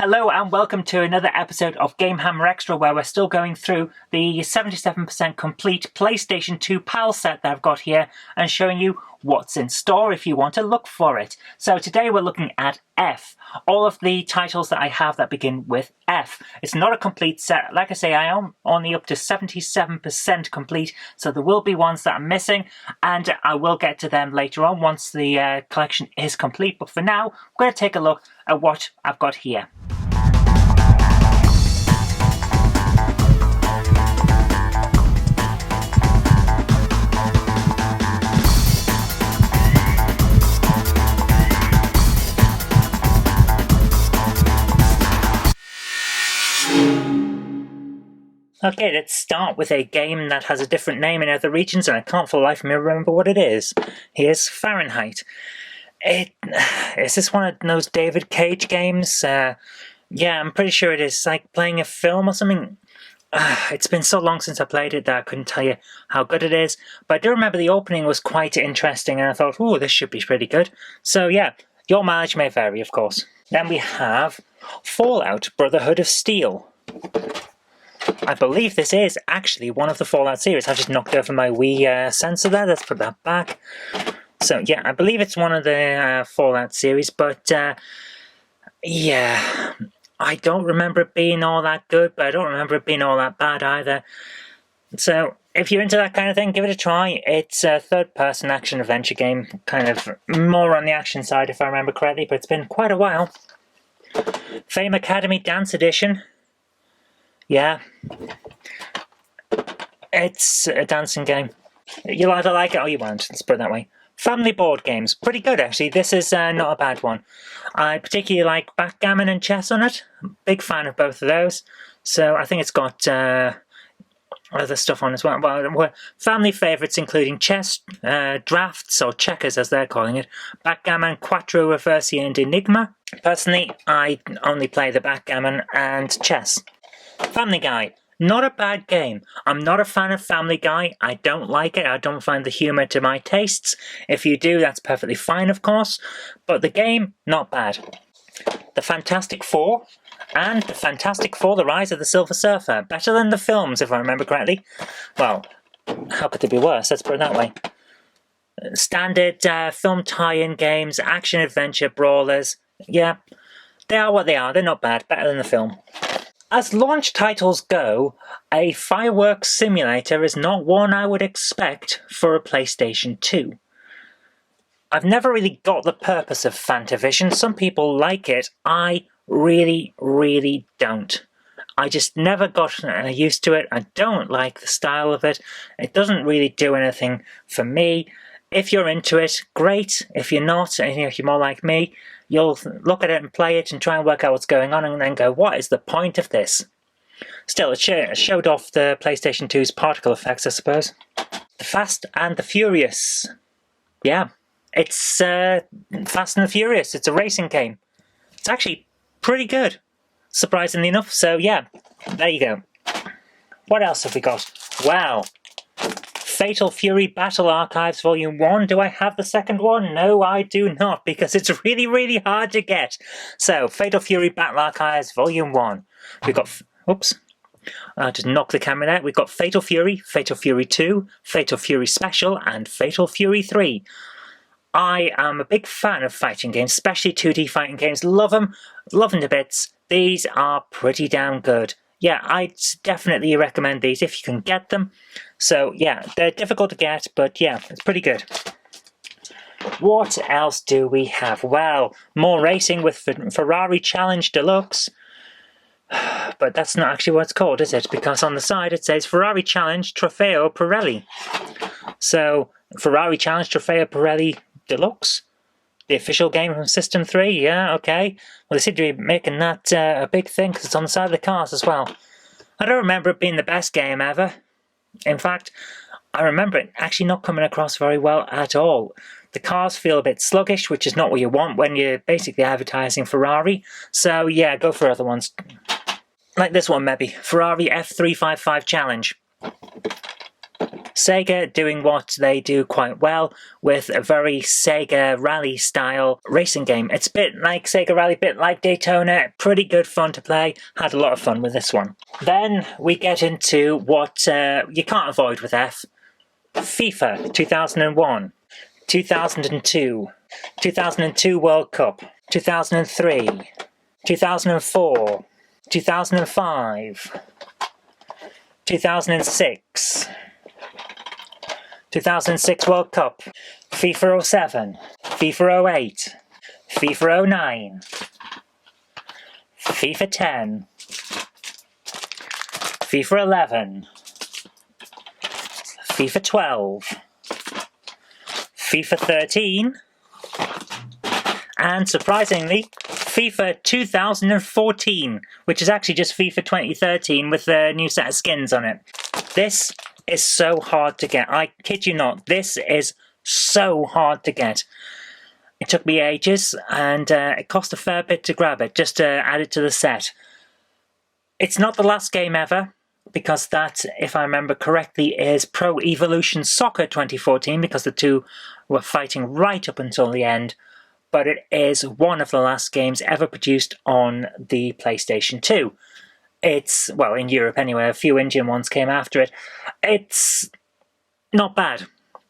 Hello and welcome to another episode of Game Hammer Extra, where we're still going through the 77% complete PlayStation 2 PAL set that I've got here and showing you what's in store if you want to look for it. So today we're looking at F. All of the titles that I have that begin with F. It's not a complete set. Like I say, I am only up to 77% complete, so there will be ones that are missing, and I will get to them later on once the collection is complete. But for now, we're going to take a look at what I've got here. Okay, let's start with a game that has a different name in other regions, and I can't for the life of me remember what it is. Here's Fahrenheit. Is this one of those David Cage games? Yeah, I'm pretty sure it is. It's like playing a film or something. It's been so long since I played it that I couldn't tell you how good it is. But I do remember the opening was quite interesting, and I thought, ooh, this should be pretty good. So yeah, your mileage may vary, of course. Then we have Fallout Brotherhood of Steel. I believe this is actually one of the Fallout series. I just knocked over my Wii sensor there. Let's put that back. So yeah, I believe it's one of the Fallout series, but yeah, I don't remember it being all that good, but I don't remember it being all that bad either. So if you're into that kind of thing, give it a try. It's a third-person action-adventure game, kind of more on the action side if I remember correctly, but it's been quite a while. Fame Academy Dance Edition. Yeah, it's a dancing game. You'll either like it or you won't, let's put it that way. Family board games, pretty good actually. This is not a bad one. I particularly like backgammon and chess on it. Big fan of both of those. So I think it's got other stuff on as well. Well, family favourites including chess, drafts or checkers as they're calling it, backgammon, quattro, reversi and enigma. Personally, I only play the backgammon and chess. Family Guy, not a bad game. I'm not a fan of Family Guy. I don't like it. I don't find the humour to my tastes. If you do, that's perfectly fine, of course. But the game, not bad. The Fantastic Four and The Fantastic Four: The Rise of the Silver Surfer. Better than the films, if I remember correctly. Well, how could they be worse? Let's put it that way. Standard film tie-in games, action-adventure brawlers. Yeah, they are what they are. They're not bad. Better than the film. As launch titles go, a Firework Simulator is not one I would expect for a PlayStation 2. I've never really got the purpose of Fantavision. Some people like it. I really, really don't. I just never got used to it. I don't like the style of it. It doesn't really do anything for me. If you're into it, great. If you're not, and if you're more like me, you'll look at it and play it and try and work out what's going on and then go, what is the point of this? Still, it showed off the PlayStation 2's particle effects, I suppose. The Fast and the Furious. Yeah, it's Fast and the Furious. It's a racing game. It's actually pretty good, surprisingly enough. So yeah, there you go. What else have we got? Wow. Fatal Fury Battle Archives Volume 1. Do I have the second one? No, I do not, because it's really, really hard to get. So, Fatal Fury Battle Archives Volume 1. We've got... Oops. I just knocked the camera there. We've got Fatal Fury 2, Fatal Fury Special, and Fatal Fury 3. I am a big fan of fighting games, especially 2D fighting games. Love them to bits. These are pretty damn good. Yeah, I'd definitely recommend these if you can get them. So yeah, they're difficult to get, but yeah, it's pretty good. What else do we have? Well, more racing with Ferrari Challenge Deluxe. But that's not actually what it's called, is it? Because on the side it says Ferrari Challenge Trafeo Pirelli. So, Ferrari Challenge Trafeo Pirelli Deluxe? The official game from System 3, yeah, okay. Well, they seem to be making that a big thing because it's on the side of the cars as well. I don't remember it being the best game ever. In fact, I remember it actually not coming across very well at all. The cars feel a bit sluggish, which is not what you want when you're basically advertising Ferrari. So yeah, go for other ones. Like this one maybe, Ferrari F355 Challenge. Sega doing what they do quite well with a very Sega Rally style racing game. It's a bit like Sega Rally, a bit like Daytona, pretty good fun to play. Had a lot of fun with this one. Then we get into what you can't avoid with F. FIFA 2001, 2002, 2002 World Cup, 2003, 2004, 2005, 2006, 2006 World Cup, FIFA 07, FIFA 08, FIFA 09, FIFA 10, FIFA 11, FIFA 12, FIFA 13, and surprisingly, FIFA 2014, which is actually just FIFA 2013 with a new set of skins on it. This is so hard to get. I kid you not, this is so hard to get. It took me ages, and it cost a fair bit to grab it, just to add it to the set. It's not the last game ever, because that, if I remember correctly, is Pro Evolution Soccer 2014, because the two were fighting right up until the end. But it is one of the last games ever produced on the PlayStation 2. It's, well, in Europe anyway, a few Indian ones came after it. It's not bad.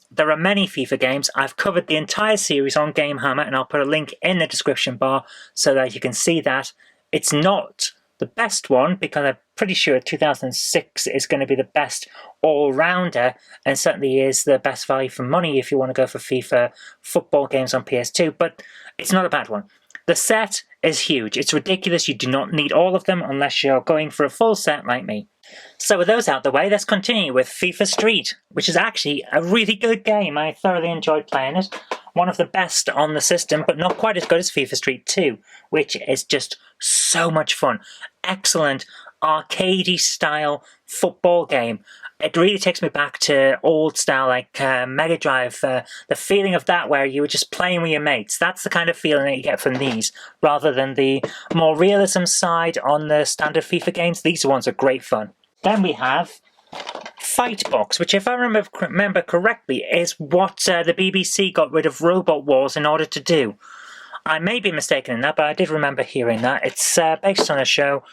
There are many FIFA games. I've covered the entire series on Game Hammer, and I'll put a link in the description bar so that you can see that. It's not the best one, because I'm pretty sure 2006 is going to be the best all-rounder, and certainly is the best value for money if you want to go for FIFA football games on PS2, but it's not a bad one. The set is huge. It's ridiculous. You do not need all of them unless you're going for a full set like me. So with those out the way, let's continue with FIFA Street, which is actually a really good game. I thoroughly enjoyed playing it. One of the best on the system, but not quite as good as FIFA Street 2, which is just so much fun. Excellent arcadey style football game. It really takes me back to old style, like Mega Drive, the feeling of that where you were just playing with your mates. That's the kind of feeling that you get from these, rather than the more realism side on the standard FIFA games. These ones are great fun. Then we have Fightbox, which, if I remember correctly, is what the BBC got rid of Robot Wars in order to do. I may be mistaken in that, but I did remember hearing that. It's based on a show,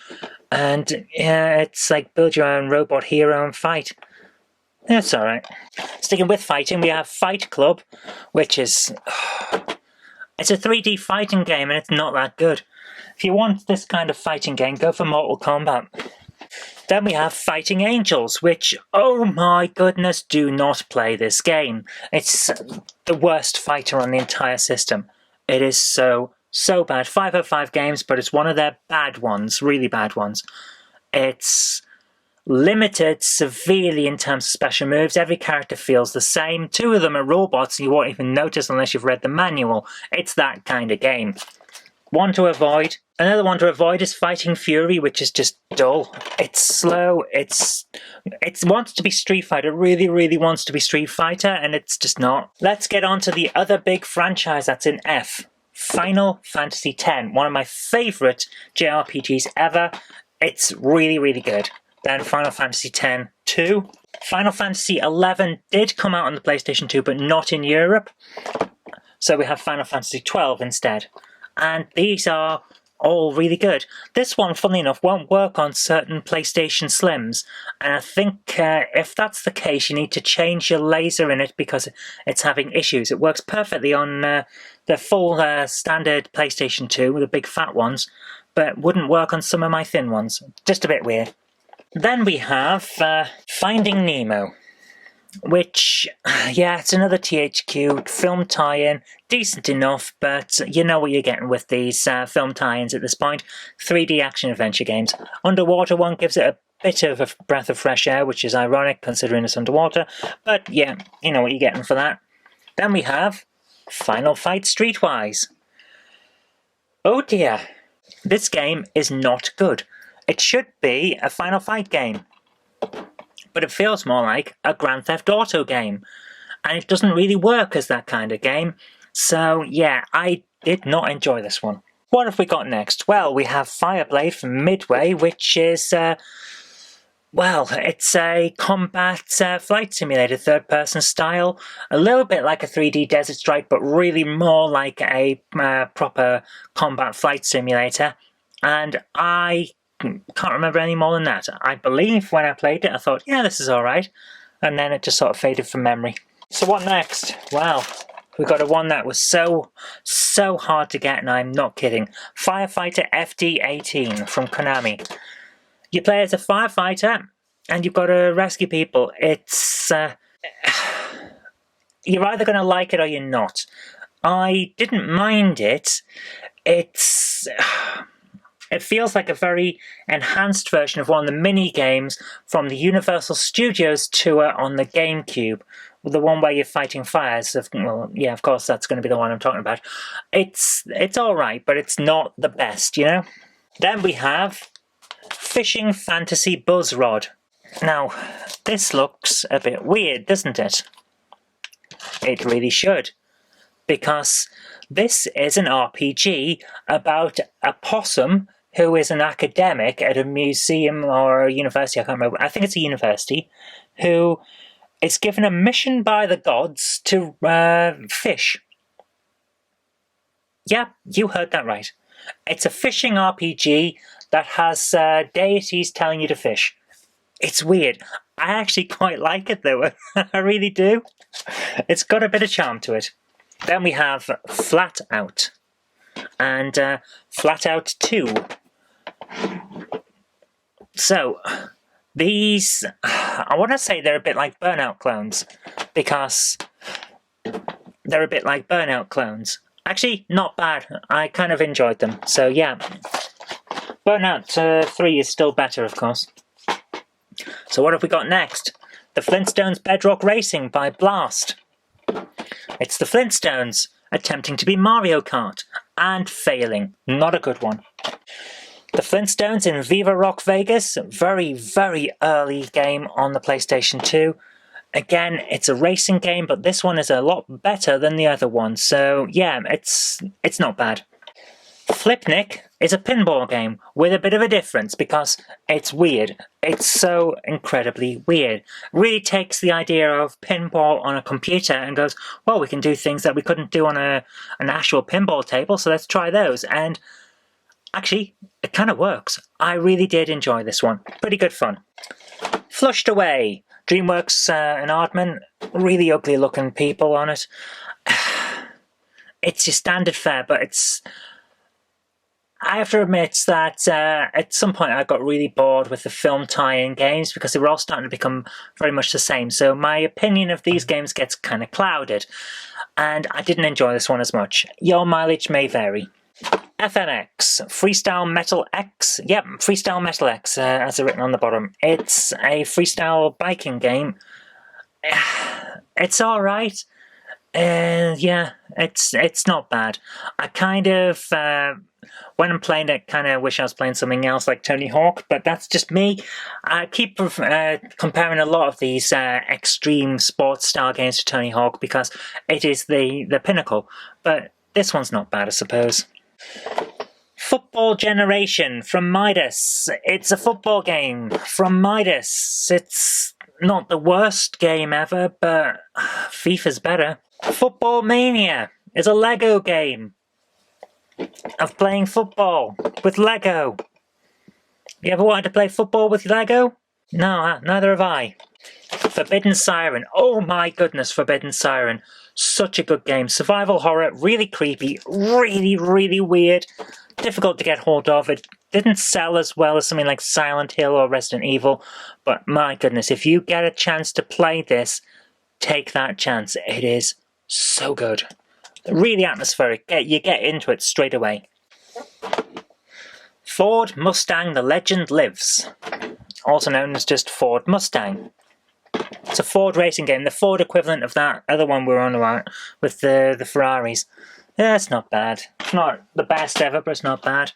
and it's like build your own robot hero and fight. That's alright. Sticking with fighting, we have Fight Club, which is... it's a 3D fighting game, and it's not that good. If you want this kind of fighting game, go for Mortal Kombat. Then we have Fighting Angels, which, oh my goodness, do not play this game. It's the worst fighter on the entire system. It is so bad. 505 games, but it's one of their bad ones, really bad ones. It's limited severely in terms of special moves. Every character feels the same. Two of them are robots, and you won't even notice unless you've read the manual. It's that kind of game. One to avoid. Another one to avoid is Fighting Fury, which is just dull. It's slow. It wants to be Street Fighter. It really wants to be Street Fighter, and it's just not. Let's get on to the other big franchise that's in F. Final Fantasy X. One of my favourite JRPGs ever. It's really good. Then Final Fantasy X-2. Final Fantasy XI did come out on the PlayStation 2, but not in Europe. So we have Final Fantasy XII instead. And these are all really good. This one, funnily enough, won't work on certain PlayStation Slims, and I think if that's the case, you need to change your laser in it because it's having issues. It works perfectly on the full standard PlayStation 2, the big fat ones, but wouldn't work on some of my thin ones. Just a bit weird. Then we have Finding Nemo, which, yeah, it's another THQ film tie-in, decent enough, but you know what you're getting with these film tie-ins at this point. 3D action-adventure games. Underwater one gives it a bit of a breath of fresh air, which is ironic considering it's underwater, but yeah, you know what you're getting for that. Then we have Final Fight Streetwise. Oh dear, this game is not good. It should be a Final Fight game, but it feels more like a Grand Theft Auto game, and it doesn't really work as that kind of game. So yeah, I did not enjoy this one. What have we got next? Well, we have Fireblade from Midway, which is Well, it's a combat flight simulator, third-person style. A little bit like a 3D Desert Strike, but really more like a proper combat flight simulator. And I can't remember any more than that. I believe when I played it, I thought, yeah, this is alright. And then it just sort of faded from memory. So what next? Well, we got a one that was so hard to get, and I'm not kidding. Firefighter Fd18 from Konami. You play as a firefighter, and you've got to rescue people. It's you're either going to like it or you're not. I didn't mind it. It feels like a very enhanced version of one of the mini games from the Universal Studios tour on the GameCube. The one where you're fighting fires. Well, yeah, of course, that's going to be the one I'm talking about. It's alright, but it's not the best, you know? Then we have Fishing Fantasy Buzz Rod. Now, this looks a bit weird, doesn't it? It really should. Because this is an RPG about a possum who is an academic at a museum or a university, I can't remember, I think it's a university, who is given a mission by the gods to fish. Yeah, you heard that right. It's a fishing RPG that has deities telling you to fish. It's weird. I actually quite like it though. I really do. It's got a bit of charm to it. Then we have Flat Out and Flat Out 2. So, these, I want to say they're a bit like Burnout clones, because they're a bit like Burnout clones. Actually, not bad. I kind of enjoyed them. So yeah, Burnout 3 is still better, of course. So what have we got next? The Flintstones Bedrock Racing by Blast. It's the Flintstones attempting to be Mario Kart and failing. Not a good one. The Flintstones in Viva Rock Vegas. Very, very early game on the PlayStation 2. Again, it's a racing game, but this one is a lot better than the other one. So yeah, it's not bad. Flipnick is a pinball game with a bit of a difference because it's weird. It's so incredibly weird. Really takes the idea of pinball on a computer and goes, well, we can do things that we couldn't do on an actual pinball table, so let's try those. And actually, it kind of works. I really did enjoy this one. Pretty good fun. Flushed Away. DreamWorks and Aardman, really ugly looking people on it. It's your standard fare, but it's... I have to admit that at some point I got really bored with the film tie-in games because they were all starting to become very much the same. So my opinion of these games gets kind of clouded. And I didn't enjoy this one as much. Your mileage may vary. Fnx Freestyle Metal X. Yep, Freestyle Metal X, as written on the bottom. It's a freestyle biking game. It's alright. Yeah, it's not bad. I kind of, when I'm playing it, kind of wish I was playing something else like Tony Hawk, but that's just me. I keep comparing a lot of these extreme sports style games to Tony Hawk because it is the pinnacle. But this one's not bad, I suppose. Football Generation from Midas. It's a football game from Midas. It's not the worst game ever, but FIFA's better. Football Mania is a Lego game of playing football with Lego. You ever wanted to play football with Lego? No, neither have I. Forbidden Siren. Oh my goodness, Forbidden Siren. Such a good game. Survival horror, really creepy, really weird. Difficult to get hold of. It didn't sell as well as something like Silent Hill or Resident Evil, but my goodness, if you get a chance to play this, take that chance. It is so good. Really atmospheric. You get into it straight away. Ford Mustang The Legend Lives. Also known as just Ford Mustang. It's a Ford racing game, the Ford equivalent of that other one we were on about with the Ferraris. Yeah, it's not bad. It's not the best ever, but it's not bad.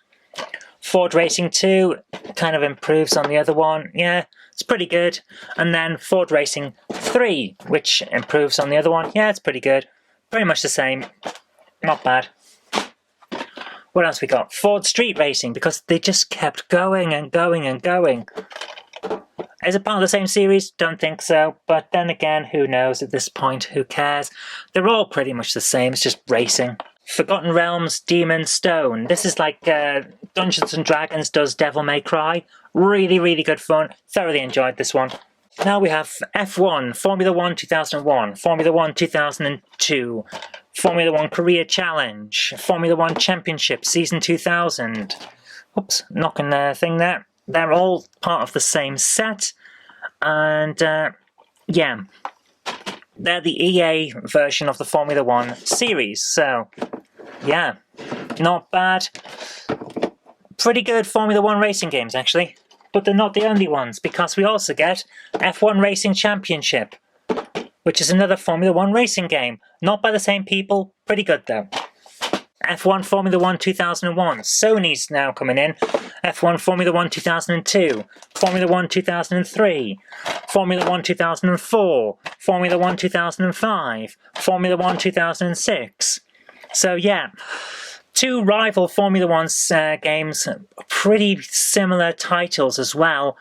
Ford Racing 2 kind of improves on the other one. Yeah, it's pretty good. And then Ford Racing 3, which improves on the other one. Yeah, it's pretty good. Pretty much the same. Not bad. What else we got? Ford Street Racing, because they just kept going and going and going. Is it part of the same series? Don't think so. But then again, who knows at this point? Who cares? They're all pretty much the same. It's just racing. Forgotten Realms Demon Stone. This is like Dungeons and Dragons does Devil May Cry. Really, really good fun. Thoroughly enjoyed this one. Now we have F1, Formula 1 2001, Formula 1 2002, Formula 1 Career Challenge, Formula 1 Championship Season 2000. Oops, knocking the thing there. They're all part of the same set, and yeah, they're the EA version of the Formula 1 series, so yeah, not bad. Pretty good Formula 1 racing games, actually. But they're not the only ones, because we also get F1 Racing Championship, which is another Formula 1 racing game. Not by the same people, pretty good though. F1 Formula 1 2001, Sony's now coming in. F1 Formula 1 2002, Formula 1 2003, Formula 1 2004, Formula 1 2005, Formula 1 2006. So yeah, two rival Formula 1 games, pretty similar titles as well.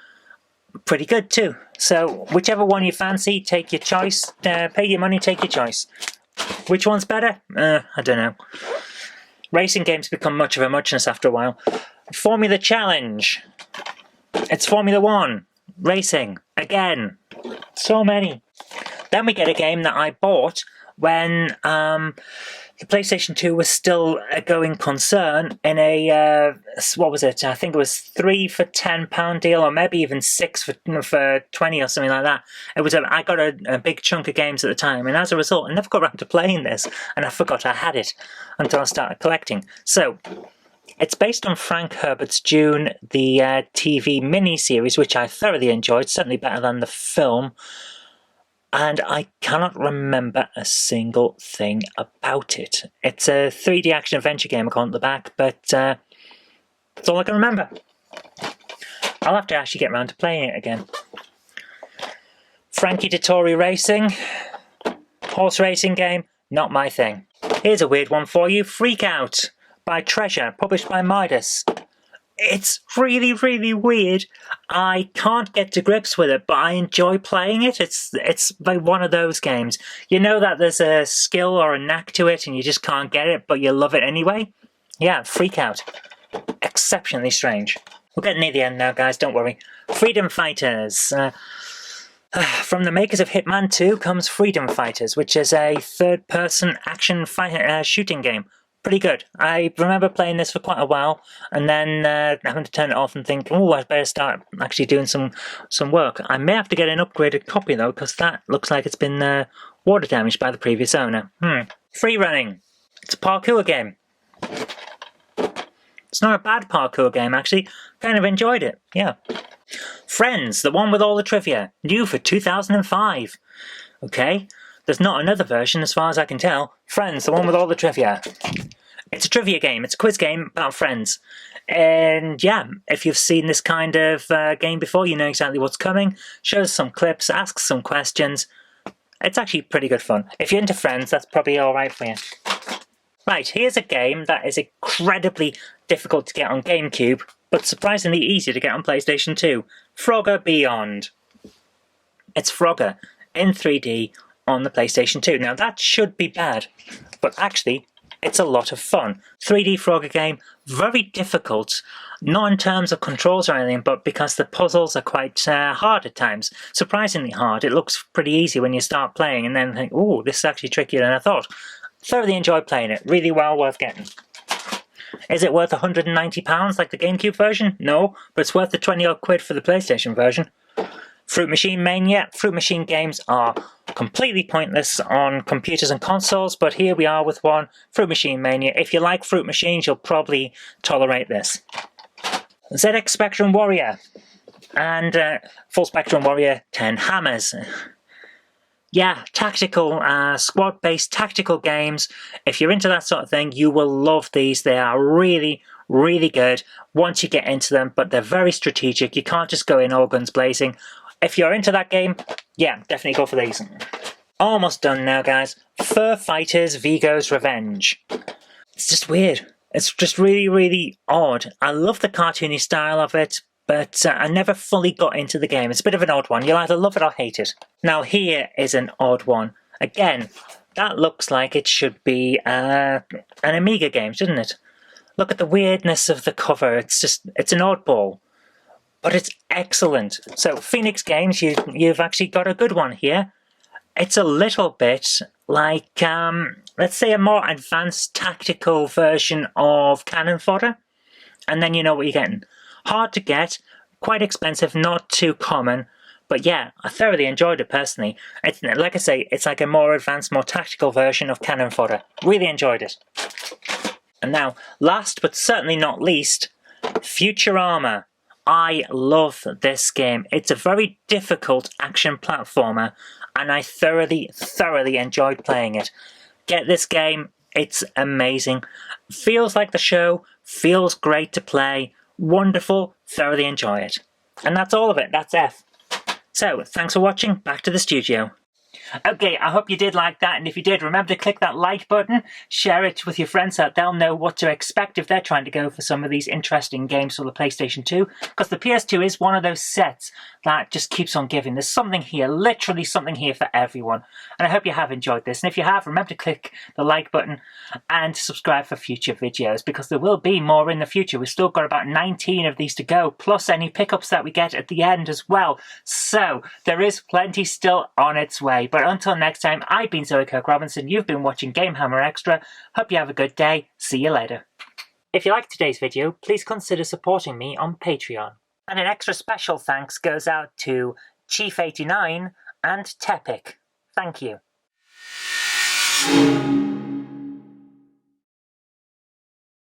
Pretty good too. So whichever one you fancy, take your choice. Pay your money, take your choice. Which one's better? I don't know. Racing games become much of a muchness after a while. Formula Challenge. It's Formula 1. Racing. Again. So many. Then we get a game that I bought when the PlayStation 2 was still a going concern in a, what was it? I think it was 3 for £10 deal, or maybe even 6 for 20 or something like that. It was I got a big chunk of games at the time, and as a result, I never got around to playing this, and I forgot I had it until I started collecting. So, it's based on Frank Herbert's Dune, the TV mini-series, which I thoroughly enjoyed, certainly better than the film. And I cannot remember a single thing about it. It's a 3D action-adventure game, I call it at the back, but that's all I can remember. I'll have to actually get around to playing it again. Frankie Dettori Racing. Horse racing game, not my thing. Here's a weird one for you. Freak Out by Treasure, published by Midas. It's really, really weird. I can't get to grips with it, but I enjoy playing it. It's like one of those games. You know that there's a skill or a knack to it and you just can't get it, but you love it anyway? Yeah, Freak Out. Exceptionally strange. We're getting near the end now, guys, don't worry. Freedom Fighters. From the makers of Hitman 2 comes Freedom Fighters, which is a third-person action shooting game. Pretty good. I remember playing this for quite a while, and then having to turn it off and think, oh, I'd better start actually doing some work. I may have to get an upgraded copy, though, because that looks like it's been water damaged by the previous owner. Free Running. It's a parkour game. It's not a bad parkour game, actually. Kind of enjoyed it, yeah. Friends, the one with all the trivia. New for 2005. Okay. There's not another version as far as I can tell. Friends, the one with all the trivia. It's a trivia game. It's a quiz game about friends. And yeah, if you've seen this kind of game before, you know exactly what's coming. Shows some clips, asks some questions. It's actually pretty good fun. If you're into Friends, that's probably alright for you. Right, here's a game that is incredibly difficult to get on GameCube, but surprisingly easy to get on PlayStation 2. Frogger Beyond. It's Frogger in 3D on the PlayStation 2. Now that should be bad, but actually it's a lot of fun. 3D Frogger game, very difficult, not in terms of controls or anything, but because the puzzles are quite hard at times. Surprisingly hard. It looks pretty easy when you start playing and then think, oh, this is actually trickier than I thought. Thoroughly enjoyed playing it. Really well worth getting. Is it worth £190 like the GameCube version? No, but it's worth the 20-odd quid for the PlayStation version. Fruit Machine Mania. Fruit Machine games are completely pointless on computers and consoles, but here we are with one, Fruit Machine Mania. If you like Fruit Machines, you'll probably tolerate this. ZX Spectrum Warrior and Full Spectrum Warrior 10 Hammers. Yeah, tactical, squad-based tactical games. If you're into that sort of thing, you will love these. They are really, really good once you get into them, but they're very strategic. You can't just go in all guns blazing. If you're into that game, yeah, definitely go for these. Almost done now, guys. Fur Fighters Viggo's Revenge. It's just weird. It's just really, really odd. I love the cartoony style of it, but I never fully got into the game. It's a bit of an odd one. You'll either love it or hate it. Now here is an odd one. Again, that looks like it should be an Amiga game, doesn't it? Look at the weirdness of the cover. It's an oddball, but it's excellent. So Fnx Games, you've actually got a good one here. It's a little bit like, let's say, a more advanced tactical version of Cannon Fodder. And then you know what you're getting. Hard to get, quite expensive, not too common. But yeah, I thoroughly enjoyed it personally. It's, like I say, it's like a more advanced, more tactical version of Cannon Fodder. Really enjoyed it. And now, last but certainly not least, Futurama. I love this game. It's a very difficult action platformer, and I thoroughly enjoyed playing it. Get this game, it's amazing. Feels like the show, feels great to play, wonderful, thoroughly enjoy it. And that's all of it, that's F. So, thanks for watching, back to the studio. Okay, I hope you did like that, and if you did, remember to click that like button, share it with your friends so that they'll know what to expect if they're trying to go for some of these interesting games for the PlayStation 2, because the PS2 is one of those sets that just keeps on giving. There's something here, literally something here for everyone, and I hope you have enjoyed this, and if you have, remember to click the like button and subscribe for future videos, because there will be more in the future. We've still got about 19 of these to go, plus any pickups that we get at the end as well, so there is plenty still on its way. But until next time, I've been Kirk-Robinson, you've been watching Game Hammer Extra. Hope you have a good day. See you later. If you liked today's video, please consider supporting me on Patreon. And an extra special thanks goes out to Chief89 and Tepic. Thank you.